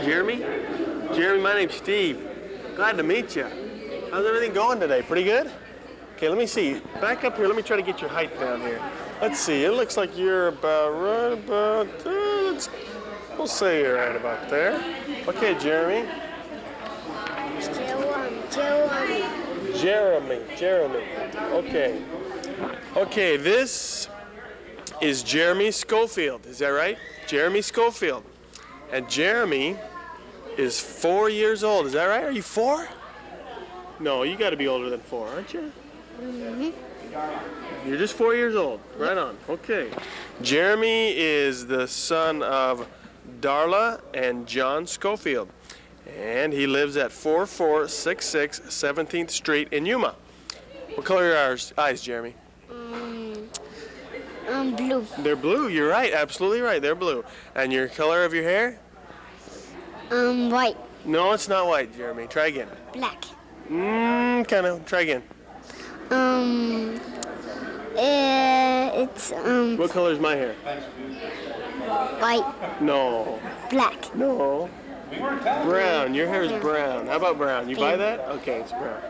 Jeremy. Jeremy, my name's Steve. Glad to meet you. How's everything going today? Pretty good? Okay, let me see. Back up here. Let me try to get your height down here. Let's see. It looks like you're about right about, we'll say you're right about there. Okay, Jeremy. Jeremy. Okay. Okay, this is Jeremy Schofield. Is that right? Jeremy Schofield. And Jeremy is 4 years old. Is that right? Are you 4? No, you got to be older than 4, aren't you? You're just 4 years old. Right on. Okay. Jeremy is the son of Darla and John Schofield. And he lives at 4466 17th Street in Yuma. What color are your eyes, Jeremy? Blue. They're blue. You're right. Absolutely right. They're blue. And your color of your hair? White. No, it's not white, Jeremy. Try again. Black. Kind of. Try again. It's What color is my hair? white. No. Black. No. Brown. Your hair is brown. How about brown? You buy that? Okay, it's brown.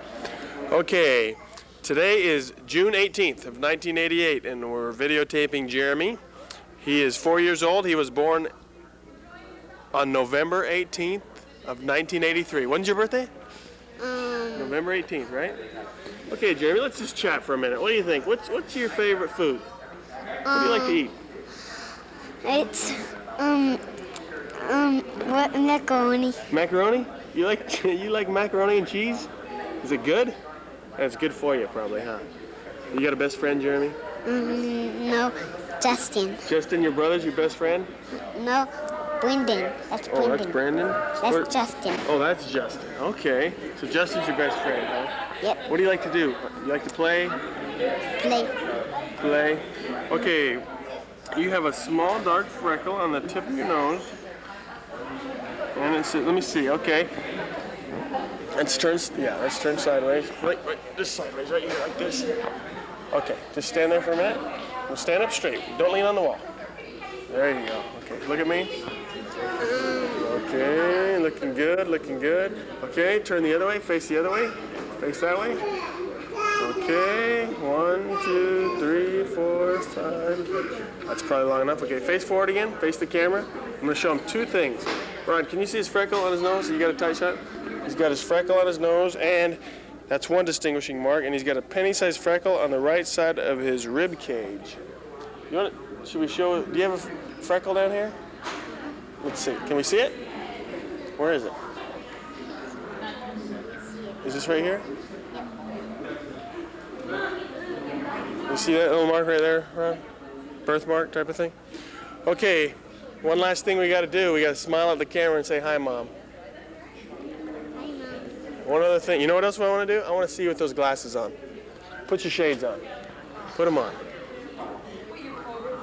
Okay. Today is June 18th of 1988, and we're videotaping Jeremy. He is 4 years old. He was born on November 18th of 1983. When's your birthday? November 18th, right? Okay, Jeremy, let's just chat for a minute. What do you think? What's your favorite food? What do you like to eat? It's what macaroni. Macaroni? You like macaroni and cheese? Is it good? That's good for you, probably, huh? You got a best friend, Jeremy? No, Justin. Justin, your brother's your best friend? No, Brendan. That's Brendan. Oh, that's Brandon? That's Justin. Oh, that's Justin. Okay. So Justin's your best friend, huh? Yep. What do you like to do? You like to play? Play. Okay. You have a small dark freckle on the tip of your nose. And it's, let me see. Okay. Let's turn sideways. Right, just sideways, right here, like this. Okay, just stand there for a minute. Well, stand up straight. Don't lean on the wall. There you go. Okay, look at me. Okay, looking good. Okay, turn the other way, face the other way. Face that way. Okay, 1, 2, 3, 4, 5. That's probably long enough. Okay, face forward again, face the camera. I'm gonna show him 2 things. Ron, can you see his freckle on his nose? You got a tight shot? He's got his freckle on his nose, and that's one distinguishing mark, and he's got a penny-sized freckle on the right side of his rib cage. Should we show, do you have a freckle down here? Let's see, can we see it? Where is it? Is this right here? You see that little mark right there, Ron? Birthmark type of thing? Okay, one last thing we gotta do, we gotta smile at the camera and say, "Hi, Mom." One other thing, you know what else I want to do? I want to see you with those glasses on. Put your shades on. Put them on.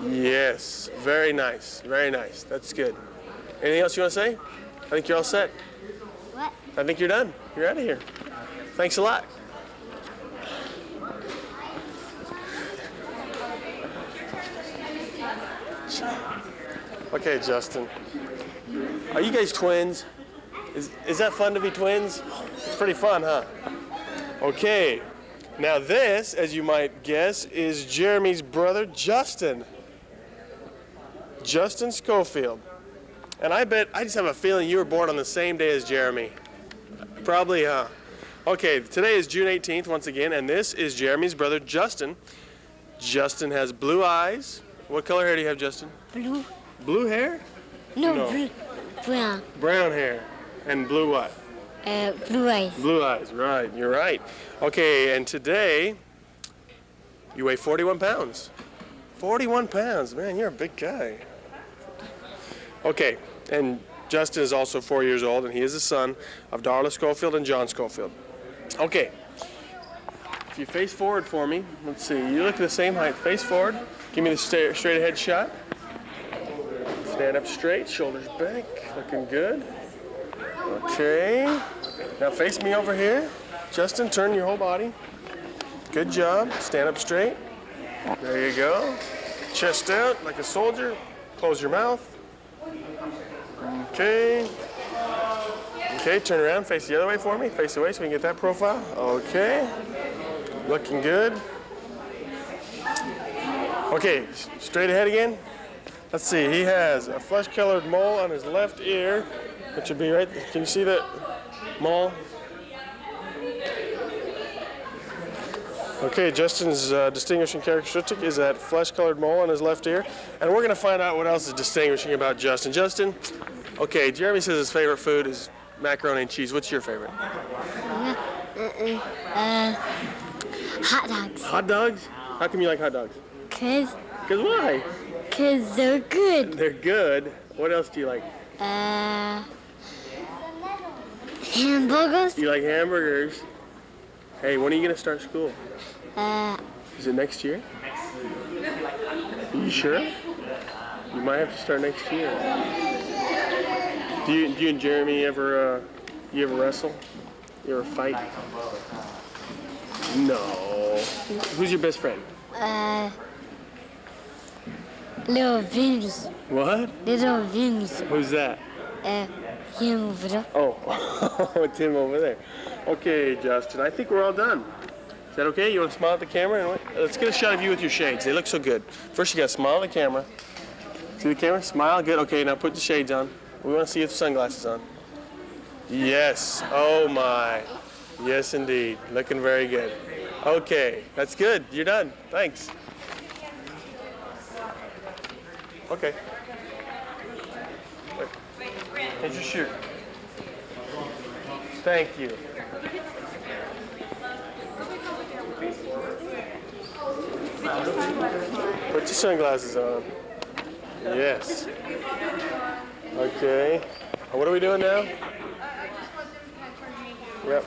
Yes, very nice, that's good. Anything else you want to say? I think you're all set. What? I think you're done. You're out of here. Thanks a lot. Okay, Justin. Are you guys twins? Is that fun to be twins? It's pretty fun, huh? Okay. Now this, as you might guess, is Jeremy's brother, Justin. Justin Schofield. And I just have a feeling you were born on the same day as Jeremy. Probably, huh? Okay, today is June 18th once again, and this is Jeremy's brother, Justin. Justin has blue eyes. What color hair do you have, Justin? Blue. Blue hair? No. Brown. Brown hair. And blue what? Blue eyes. Blue eyes, right. You're right. Okay, and today you weigh 41 pounds. 41 pounds. Man, you're a big guy. Okay, and Justin is also 4 years old, and he is the son of Darla Schofield and John Schofield. Okay, if you face forward for me, let's see. You look the same height. Face forward. Give me the straight ahead shot. Stand up straight, shoulders back. Looking good. Okay, now face me over here. Justin, turn your whole body. Good job. Stand up straight. There you go. Chest out like a soldier. Close your mouth. Okay. Okay, turn around, face the other way for me. Face away so we can get that profile. Okay, looking good. Okay, straight ahead again. Let's see, he has a flesh-colored mole on his left ear, which would be right, can you see that mole? Okay, Justin's distinguishing characteristic is that flesh-colored mole on his left ear. And we're gonna find out what else is distinguishing about Justin. Justin, okay, Jeremy says his favorite food is macaroni and cheese. What's your favorite? Hot dogs. Hot dogs? How come you like hot dogs? Cause Because why? they're good. They're good. What else do you like? Hamburgers. You like hamburgers. Hey, when are you gonna start school? Is it next year? Are you sure? You might have to start next year. Do you and Jeremy ever wrestle? You ever fight? No. Who's your best friend? Little Vinny. What? Little Vinny. Who's that? Him over there. Oh, it's him over there. Okay, Justin, I think we're all done. Is that okay? You want to smile at the camera? And let's get a shot of you with your shades. They look so good. First, you got to smile at the camera. See the camera? Smile. Good. Okay, now put the shades on. We want to see you with sunglasses on. Yes. Oh, my. Yes, indeed. Looking very good. Okay, that's good. You're done. Thanks. Okay. Here's your shoot. Thank you. Put your sunglasses on. Yes. Okay. What are we doing now? Yep.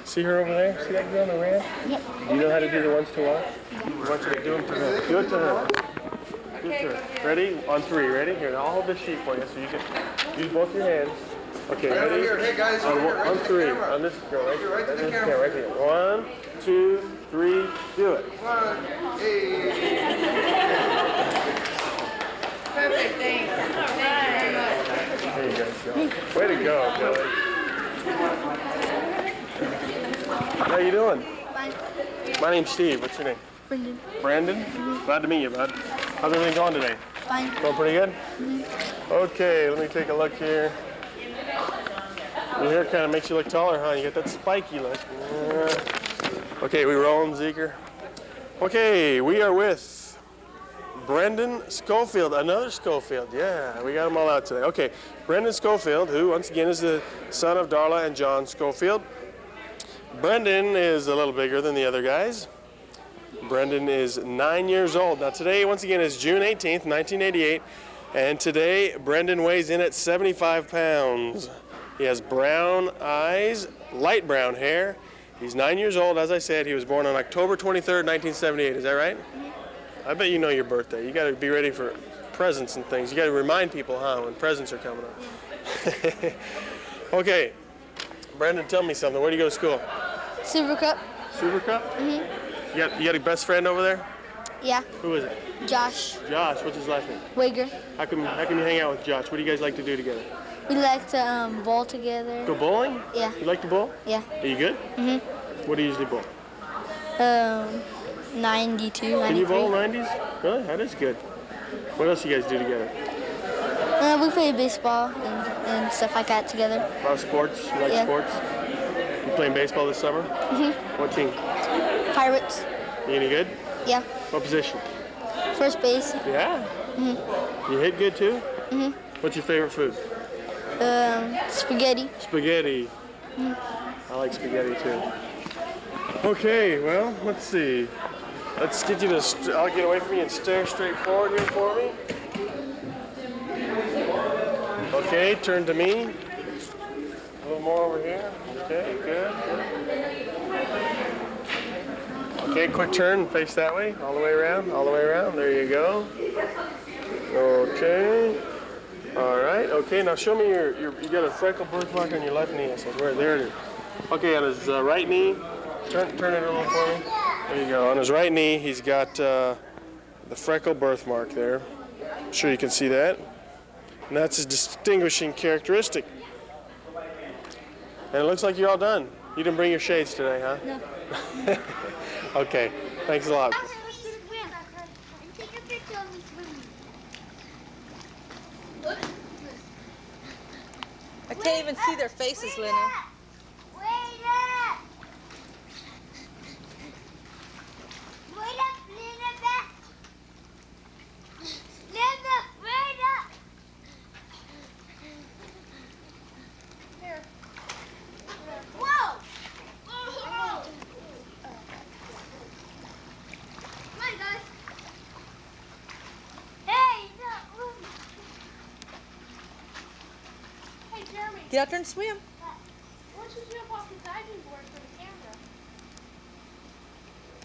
See her over there? See that girl in the red? Yep. Do you know how to do the ones to watch? I want you to do them to her. Do it to her. Do it to her. Ready? On three. Ready? Here, I'll hold this sheet for you so you can use both your hands. Okay, Right over ready? here. Hey guys, over here, right On to the three. camera. On this girl, right? Right to the this camera. camera, right here. 1, 2, 3, do it. Hey. Perfect, thanks. All right. There you go. Way to go, Kelly. How you doing? Fine. My name's Steve. What's your name? Brendan. Brandon? Glad to meet you, bud. How's everything going today? Fine. Going pretty good? Okay, let me take a look here. Your hair kind of makes you look taller, huh? You got that spiky look. Yeah. Okay, we rolling, Zeker? Okay, we are with Brendan Schofield, another Schofield. Yeah, we got them all out today. Okay, Brendan Schofield, who once again is the son of Darla and John Schofield. Brendan is a little bigger than the other guys. Brendan is 9 years old. Now today, once again, is June 18th, 1988. And today, Brendan weighs in at 75 pounds. He has brown eyes, light brown hair. He's 9 years old. As I said, he was born on October 23rd, 1978. Is that right? I bet you know your birthday. You got to be ready for presents and things. You got to remind people, huh, when presents are coming up. Okay, Brendan, tell me something. Where do you go to school? Silver Cup. Super Cup? Mm-hmm. You got a best friend over there? Yeah. Who is it? Josh. Josh. What's his last name? Wager. How come you hang out with Josh? What do you guys like to do together? We like to bowl together. Go bowling? Yeah. You like to bowl? Yeah. Are you good? Mhm. What do you usually bowl? 92, 93. Can you bowl 90s? Really? That is good. What else you guys do together? We play baseball and stuff like that together. A lot of sports? You like Yeah. sports? You playing baseball this summer? What team? Pirates. You any good? Yeah. What position? First base. Yeah? You hit good too? What's your favorite food? Spaghetti. Spaghetti. I like spaghetti too. Okay, well, let's see. Let's get you to, I'll get away from you and stare straight forward here for me. Okay, turn to me. A little more over here. Okay, good. Okay, quick turn, face that way, all the way around, all the way around. There you go. Okay. All right. Okay. Now show me you got a freckle birthmark on your left knee. I said, where? There it is. Okay. On his right knee, turn it a little for me. There you go. On his right knee, he's got the freckle birthmark there. I'm sure you can see that. And that's his distinguishing characteristic. And it looks like you're all done. You didn't bring your shades today, huh? No. Okay, thanks a lot. Take a picture of me swimming. I can't even see their faces, Lennon. Wait up! Wait up, Linda! Linda, wait up! Here. Whoa! Whoa! Come on, guys. Hey, no. Hey, Jeremy. Get out there and swim. Why don't you jump off the diving board for the camera?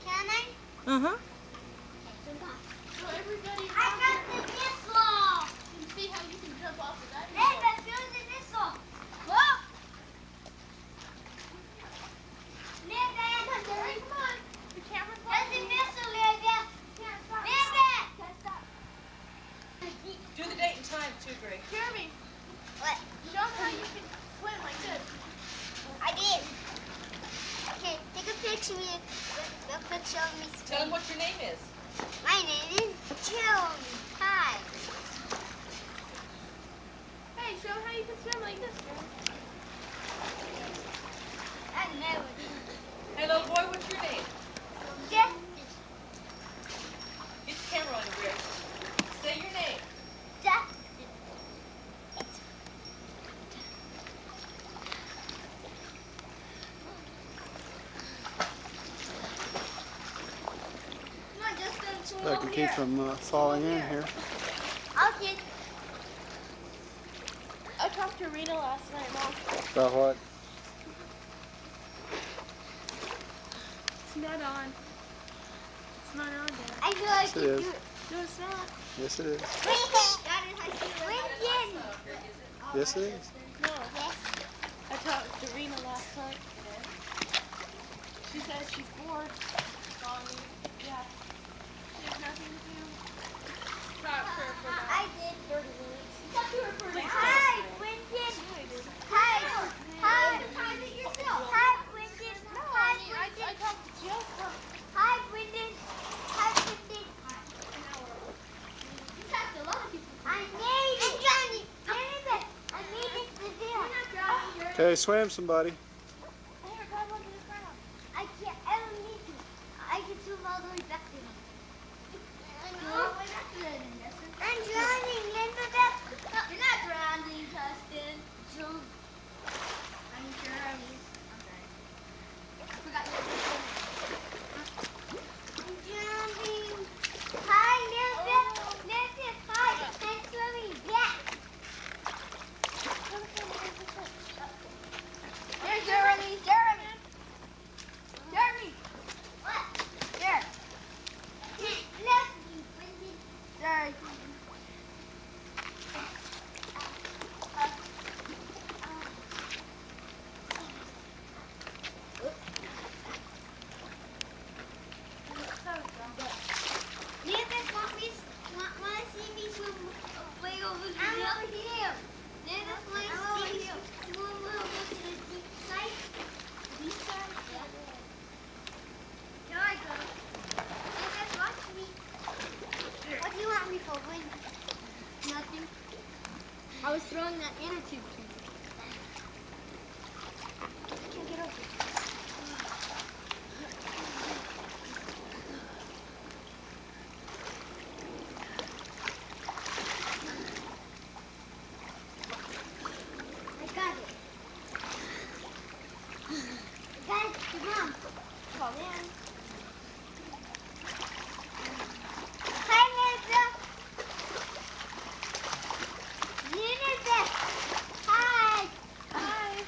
Can I? Uh-huh. So everybody I got the missile! can see how you can jump off the diving Hey, board. let's use the missile. Whoa! Linda, Come on. The camera's there's the watching. missile, Linda. Linda! Do the date and time, too, Greg. Jeremy, What? show them how you can swim like this. I did. Okay, take a picture of me. A picture of me Tell them swimming. what your name is. My name is Jeremy. Hi. Hey, show them how you can swim like this, Jeremy. I never did. Hey, little boy, what's your name? Just Get the camera on you, Greg. Say your name. Come on, Justin. Swim That over can here. keep from falling in here. Okay. I talked to Rita last night, Mom. About what? It's not on. It's not on, Dad. I feel like Yes, it you is. do it. No, it's not. Yes, it is. That is my favorite. Yes, it is. No. I talked to Rena last night. She said she's bored. Yeah. She has nothing to do. Talk to her for about I did. 30 minutes. Talk to her for Please Hi, don't. Quentin. Yeah, I did. Hi. Hi. Hi, Quentin. No, Hi, I mean, I Quentin. talked to Jill for Hi, Quentin. Hi, Quentin. an hour. You talked to a lot of people. I made it. Johnny. I made it to there. Okay, swim somebody. Here, grab onto the ground. I can't. I don't need to. I can swim all the way back to him. I'm drowning, Elizabeth. You're not drowning, Justin. I'm sure I'm sorry. I forgot you were I'm drowning. Hi, Elizabeth. Elizabeth, hi. I'm swimming back. Here's Jeremy. Jeremy. Jeremy. What? Here. Left me, Quentin. Sorry. Elizabeth, want to see me swim way over here? I'm over here. Elizabeth, want to see me swim way over to the deep side? Deep side? Yeah. Here I go. Elizabeth, watch me. What do you want me for, Gwen? Nothing. I was throwing that inner tube to you. I can't get over it. I got it. Guys, come on. Come in. Hi, Linda. Linda. Hi. Hi.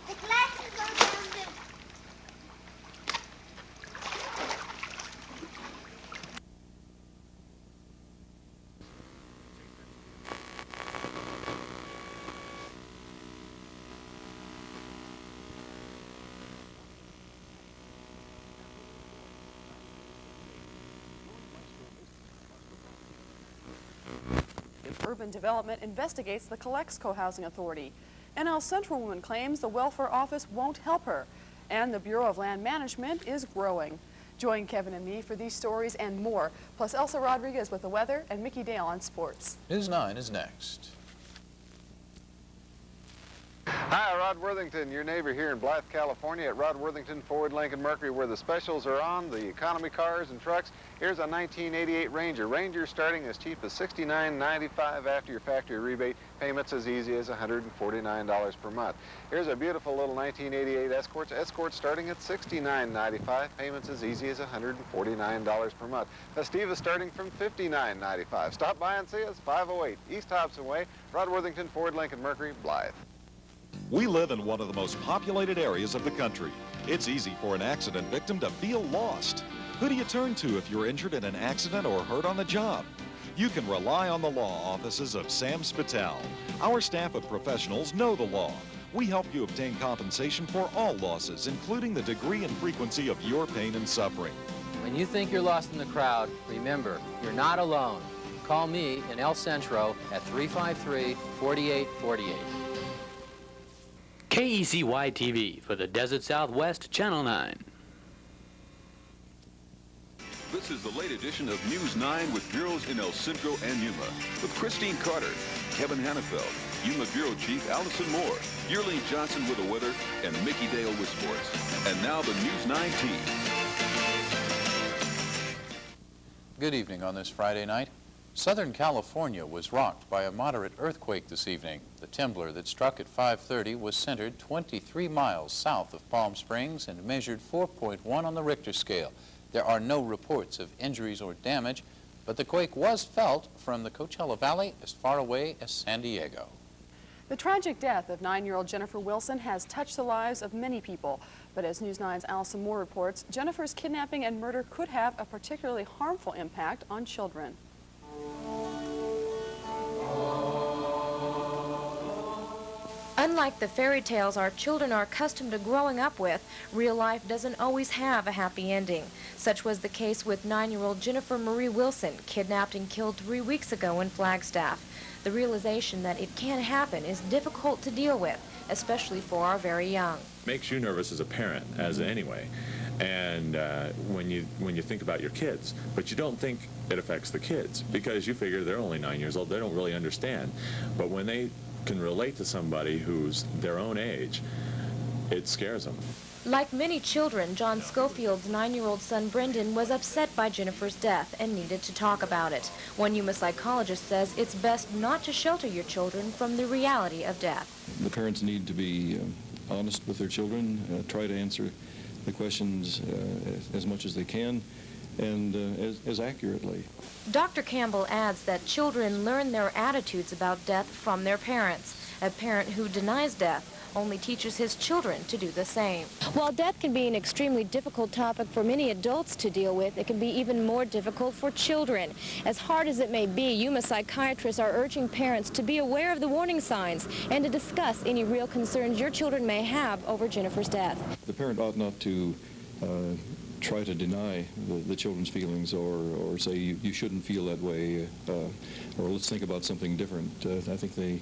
The glasses are down there. Urban Development investigates the Calexico Housing Authority. An El Centro woman claims the welfare office won't help her, and the Bureau of Land Management is growing. Join Kevin and me for these stories and more, plus Elsa Rodriguez with the weather and Mickey Dale on sports. News 9 is next. Hi, Rod Worthington, your neighbor here in Blythe, California at Rod Worthington Ford Lincoln Mercury, where the specials are on, the economy cars and trucks. Here's a 1988 Ranger. Ranger starting as cheap as $69.95 after your factory rebate. Payments as easy as $149 per month. Here's a beautiful little 1988 Escort. Escort starting at $69.95. Payments as easy as $149 per month. Festiva starting from $59.95. Stop by and see us, 508 East Hobson Way, Rod Worthington Ford Lincoln Mercury, Blythe. We live in one of the most populated areas of the country. It's easy for an accident victim to feel lost. Who do you turn to if you're injured in an accident or hurt on the job? You can rely on the law offices of Sam Spitale. Our staff of professionals know the law. We help you obtain compensation for all losses, including the degree and frequency of your pain and suffering. When you think you're lost in the crowd, remember, you're not alone. Call me in El Centro at 353-4848. KECY-TV for the Desert Southwest, Channel 9. This is the late edition of News 9 with bureaus in El Centro and Yuma. With Christine Carter, Kevin Hannafeld, Yuma Bureau Chief Allison Moore, Yearling Johnson with the weather, and Mickey Dale with sports. And now the News 9 team. Good evening on this Friday night. Southern California was rocked by a moderate earthquake this evening. The temblor that struck at 5:30 was centered 23 miles south of Palm Springs and measured 4.1 on the Richter scale. There are no reports of injuries or damage, but the quake was felt from the Coachella Valley as far away as San Diego. The tragic death of 9-year-old Jennifer Wilson has touched the lives of many people. But as News 9's Allison Moore reports, Jennifer's kidnapping and murder could have a particularly harmful impact on children. Unlike the fairy tales our children are accustomed to growing up with, real life doesn't always have a happy ending. Such was the case with 9-year-old Jennifer Marie Wilson, kidnapped and killed 3 weeks ago in Flagstaff. The realization that it can happen is difficult to deal with, especially for our very young. Makes you nervous as a parent, as anyway. And when you think about your kids, but you don't think it affects the kids because you figure they're only 9 years old, they don't really understand. But when they can relate to somebody who's their own age, it scares them. Like many children, John Schofield's 9-year-old son Brendan was upset by Jennifer's death and needed to talk about it. One Yuma psychologist says it's best not to shelter your children from the reality of death. The parents need to be honest with their children, try to answer the questions as much as they can and as accurately. Dr. Campbell adds that children learn their attitudes about death from their parents. A parent who denies death only teaches his children to do the same. While death can be an extremely difficult topic for many adults to deal with, it can be even more difficult for children. As hard as it may be, Yuma psychiatrists are urging parents to be aware of the warning signs and to discuss any real concerns your children may have over Jennifer's death. The parent ought not to try to deny the children's feelings or say you shouldn't feel that way or let's think about something different. I think they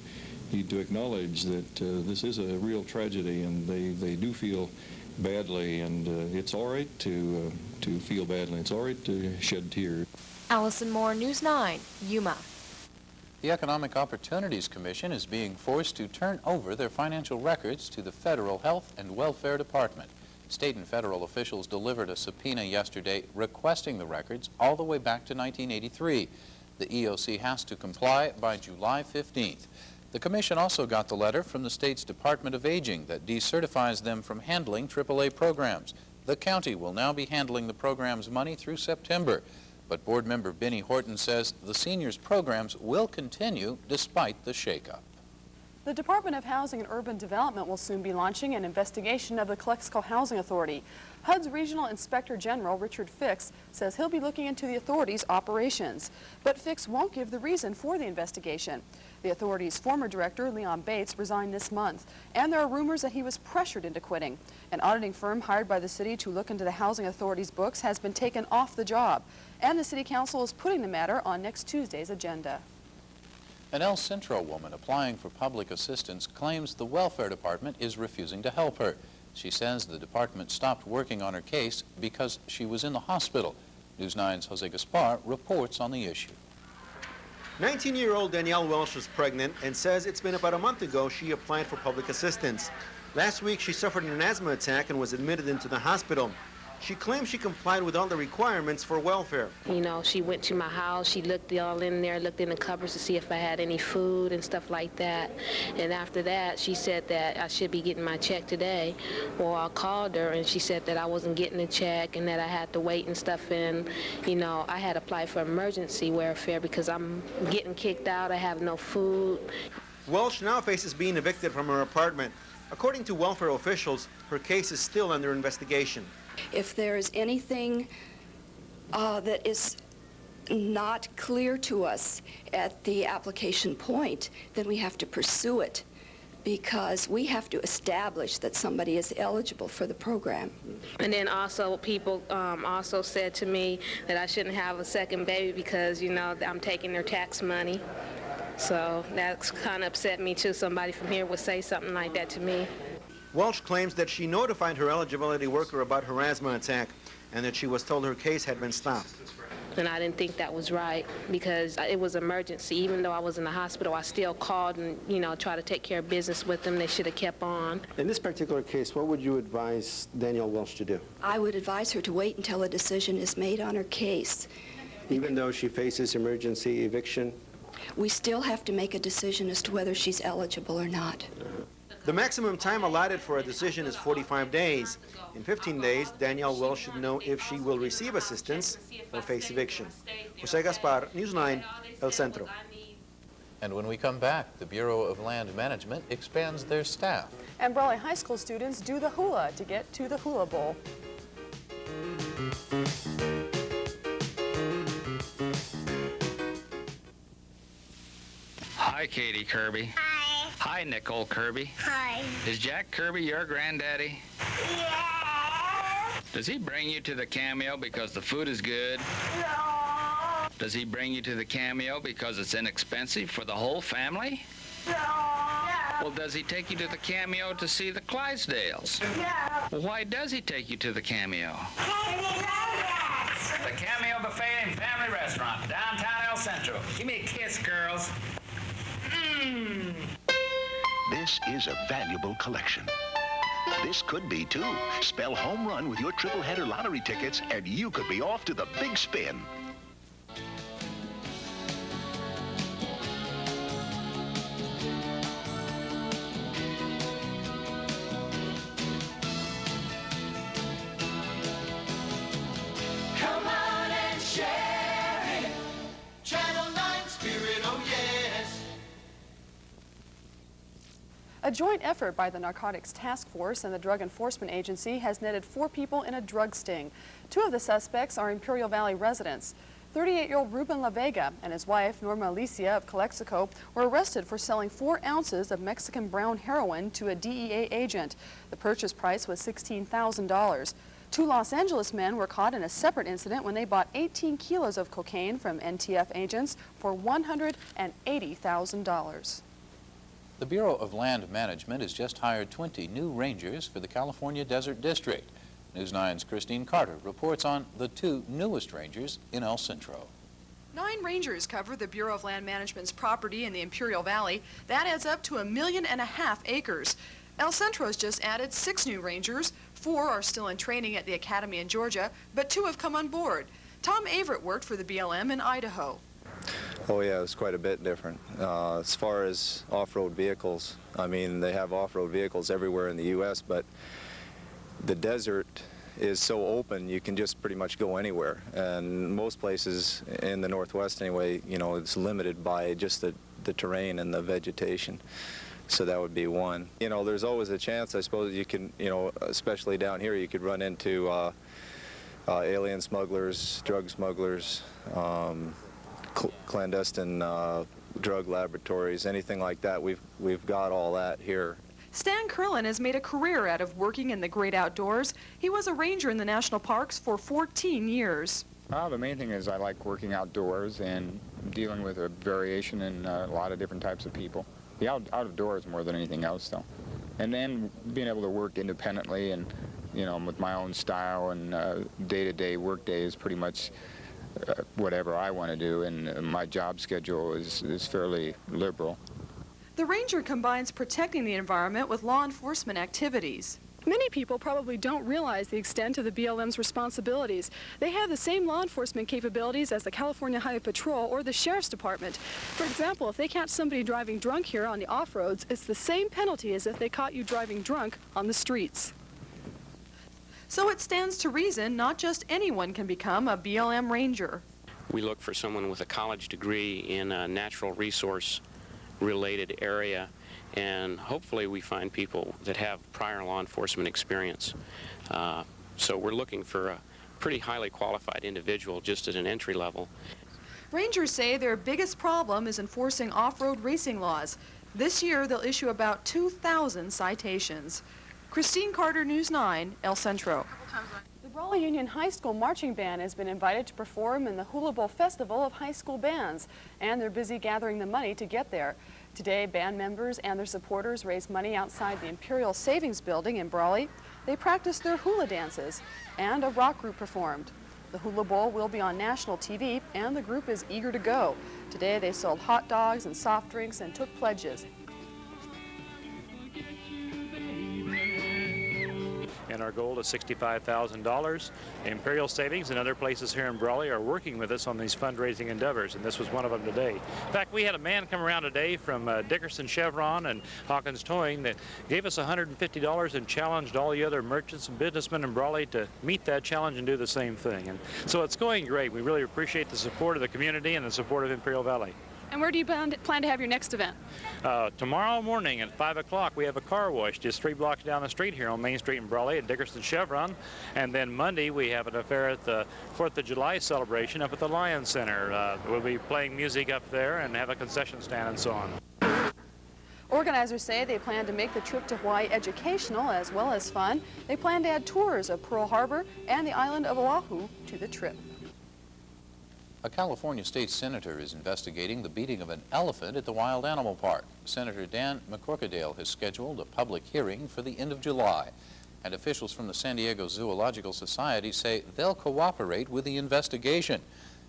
need to acknowledge that this is a real tragedy and they do feel badly, and it's all right to feel badly. It's all right to shed tears. Allison Moore, News 9, Yuma. The Economic Opportunities Commission is being forced to turn over their financial records to the Federal Health and Welfare Department. State and federal officials delivered a subpoena yesterday requesting the records all the way back to 1983. The EOC has to comply by July 15th. The commission also got the letter from the state's Department of Aging that decertifies them from handling AAA programs. The county will now be handling the program's money through September. But board member Benny Horton says the seniors programs will continue despite the shakeup. The Department of Housing and Urban Development will soon be launching an investigation of the Calexico Housing Authority. HUD's Regional Inspector General Richard Fix says he'll be looking into the authority's operations. But Fix won't give the reason for the investigation. The authority's former director, Leon Bates, resigned this month, and there are rumors that he was pressured into quitting. An auditing firm hired by the city to look into the Housing Authority's books has been taken off the job, and the City Council is putting the matter on next Tuesday's agenda. An El Centro woman applying for public assistance claims the welfare department is refusing to help her. She says the department stopped working on her case because she was in the hospital. News 9's Jose Gaspar reports on the issue. 19-year-old Danielle Welsh was pregnant and says it's been about a month ago she applied for public assistance. Last week she suffered an asthma attack and was admitted into the hospital. She claims she complied with all the requirements for welfare. You know, she went to my house, she looked all in there, looked in the cupboards to see if I had any food and stuff like that. And after that, she said that I should be getting my check today. Well, I called her and she said that I wasn't getting a check and that I had to wait and stuff. And, you know, I had applied for emergency welfare because I'm getting kicked out, I have no food. Welsh now faces being evicted from her apartment. According to welfare officials, her case is still under investigation. If there is anything that is not clear to us at the application point, then we have to pursue it because we have to establish that somebody is eligible for the program. And then also people also said to me that I shouldn't have a second baby because, you know, I'm taking their tax money. So that's kind of upset me too. Somebody from here would say something like that to me. Welsh claims that she notified her eligibility worker about her asthma attack and that she was told her case had been stopped. And I didn't think that was right because it was emergency. Even though I was in the hospital, I still called and, you know, tried to take care of business with them. They should have kept on. In this particular case, what would you advise Danielle Welsh to do? I would advise her to wait until a decision is made on her case. Even though she faces emergency eviction? We still have to make a decision as to whether she's eligible or not. The maximum time allotted for a decision is 45 days. In 15 days, Danielle Welsh should know if she will receive assistance or face eviction. Jose Gaspar, News 9, El Centro. And when we come back, the Bureau of Land Management expands their staff. And Brawley High School students do the hula to get to the Hula Bowl. Hi, Katie Kirby. Hi. Hi, Nicole Kirby. Hi. Is Jack Kirby your granddaddy? Yeah. Does he bring you to the Cameo because the food is good? No. Does he bring you to the Cameo because it's inexpensive for the whole family? No. Well, does he take you to the Cameo to see the Clydesdales? No. Well, why does he take you to the Cameo? The Cameo Buffet and Family Restaurant, downtown El Centro. Give me a kiss, girls. This is a valuable collection. This could be, too. Spell home run with your triple header lottery tickets, and you could be off to the big spin. Come on and share it. Channel 9 Spirit, oh yes. A joint effort by the Narcotics Task Force and the Drug Enforcement Agency has netted 4 people in a drug sting. 2 of the suspects are Imperial Valley residents. 38-year-old Ruben La Vega and his wife, Norma Alicia of Calexico, were arrested for selling 4 ounces of Mexican brown heroin to a DEA agent. The purchase price was $16,000. 2 Los Angeles men were caught in a separate incident when they bought 18 kilos of cocaine from NTF agents for $180,000. The Bureau of Land Management has just hired 20 new rangers for the California Desert District. News 9's Christine Carter reports on the 2 newest rangers in El Centro. 9 rangers cover the Bureau of Land Management's property in the Imperial Valley. That adds up to 1.5 million acres. El Centro has just added 6 new rangers. 4 are still in training at the academy in Georgia, but 2 have come on board. Tom Averett worked for the BLM in Idaho. Oh yeah, it's quite a bit different. As far as off-road vehicles, I mean, they have off-road vehicles everywhere in the U.S., but the desert is so open, you can just pretty much go anywhere. And most places in the Northwest anyway, you know, it's limited by just the terrain and the vegetation. So that would be one. You know, there's always a chance, I suppose, you can, you know, especially down here, you could run into alien smugglers, drug smugglers, clandestine drug laboratories, anything like that. We've got all that here. Stan Curlin has made a career out of working in the great outdoors. He was a ranger in the national parks for 14 years. The main thing is I like working outdoors and dealing with a variation in a lot of different types of people. The out of doors more than anything else, though. And then being able to work independently and, you know, with my own style and day-to-day work day is pretty much whatever I want to do, and my job schedule is fairly liberal. The ranger combines protecting the environment with law enforcement activities. Many people probably don't realize the extent of the BLM's responsibilities. They have the same law enforcement capabilities as the California Highway Patrol or the Sheriff's Department. For example, if they catch somebody driving drunk here on the off-roads, it's the same penalty as if they caught you driving drunk on the streets. So it stands to reason not just anyone can become a BLM ranger. We look for someone with a college degree in a natural resource related area, and hopefully we find people that have prior law enforcement experience. So we're looking for a pretty highly qualified individual just at an entry level. Rangers say their biggest problem is enforcing off-road racing laws. This year they'll issue about 2,000 citations. Christine Carter, News 9, El Centro. The Brawley Union High School Marching Band has been invited to perform in the Hula Bowl Festival of High School Bands, and they're busy gathering the money to get there. Today, band members and their supporters raised money outside the Imperial Savings Building in Brawley. They practiced their hula dances, and a rock group performed. The Hula Bowl will be on national TV, and the group is eager to go. Today, they sold hot dogs and soft drinks and took pledges. And our goal is $65,000. Imperial Savings and other places here in Brawley are working with us on these fundraising endeavors, and this was one of them today. In fact, we had a man come around today from Dickerson Chevron and Hawkins Towing that gave us $150 and challenged all the other merchants and businessmen in Brawley to meet that challenge and do the same thing. And so it's going great. We really appreciate the support of the community and the support of Imperial Valley. And where do you plan to have your next event? Tomorrow morning at 5 o'clock, we have a car wash just 3 blocks down the street here on Main Street in Brawley at Dickerson Chevron. And then Monday, we have an affair at the 4th of July celebration up at the Lions Center. We'll be playing music up there and have a concession stand and so on. Organizers say they plan to make the trip to Hawaii educational as well as fun. They plan to add tours of Pearl Harbor and the island of Oahu to the trip. A California state senator is investigating the beating of an elephant at the Wild Animal Park. Senator Dan McCorkadale has scheduled a public hearing for the end of July, and officials from the San Diego Zoological Society say they'll cooperate with the investigation.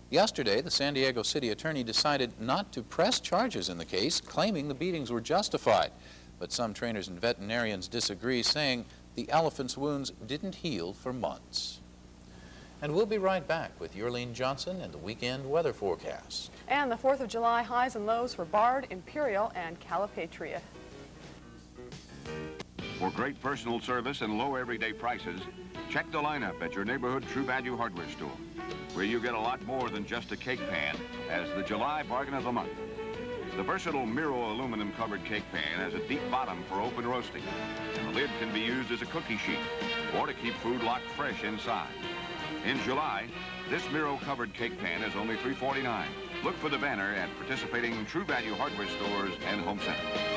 Yesterday, the San Diego city attorney decided not to press charges in the case, claiming the beatings were justified. But some trainers and veterinarians disagree, saying the elephant's wounds didn't heal for months. And we'll be right back with Yurleen Johnson and the weekend weather forecast. And the 4th of July highs and lows for Bard, Imperial, and Calipatria. For great personal service and low everyday prices, check the lineup at your neighborhood True Value hardware store, where you get a lot more than just a cake pan as the July bargain of the month. The versatile Miro aluminum covered cake pan has a deep bottom for open roasting. The lid can be used as a cookie sheet or to keep food locked fresh inside. In July, this Miro-covered cake pan is only $3.49. Look for the banner at participating True Value hardware stores and home centers.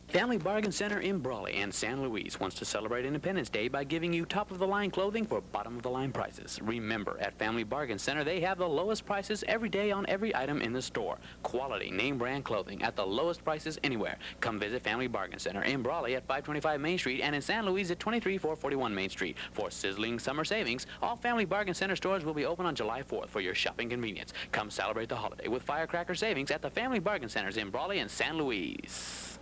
Family Bargain Center in Brawley and San Luis wants to celebrate Independence Day by giving you top-of-the-line clothing for bottom-of-the-line prices. Remember, at Family Bargain Center, they have the lowest prices every day on every item in the store. Quality, name-brand clothing at the lowest prices anywhere. Come visit Family Bargain Center in Brawley at 525 Main Street and in San Luis at 23441 Main Street. For sizzling summer savings, all Family Bargain Center stores will be open on July 4th for your shopping convenience. Come celebrate the holiday with firecracker savings at the Family Bargain Centers in Brawley and San Luis.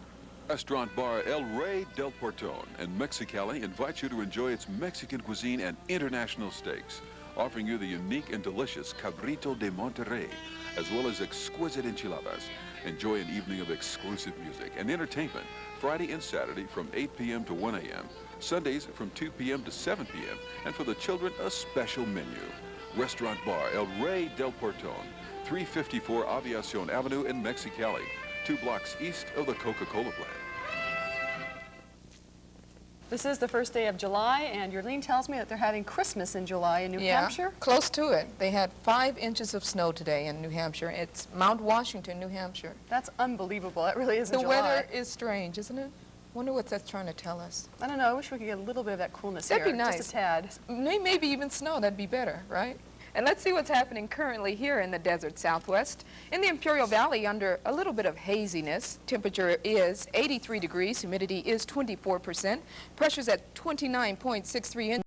Restaurant bar El Rey del Portón in Mexicali invites you to enjoy its Mexican cuisine and international steaks, offering you the unique and delicious Cabrito de Monterrey, as well as exquisite enchiladas. Enjoy an evening of exclusive music and entertainment Friday and Saturday from 8 p.m. to 1 a.m., Sundays from 2 p.m. to 7 p.m., and for the children, a special menu. Restaurant bar El Rey del Portón, 354 Aviacion Avenue in Mexicali, 2 blocks east of the Coca-Cola plant. This is the first day of July, and Yurleen tells me that they're having Christmas in July in New Hampshire. Close to it. They had 5 inches of snow today in New Hampshire. It's Mount Washington, New Hampshire. That's unbelievable. That really is in The July. weather is strange, isn't it? Wonder what that's trying to tell us. I don't know. I wish we could get a little bit of that coolness That'd here. be nice. Just a tad. Maybe even snow. That'd be better, right? And let's see what's happening currently here in the desert Southwest. In the Imperial Valley, under a little bit of haziness, temperature is 83 degrees, humidity is 24%, pressure's at 29.63 inches.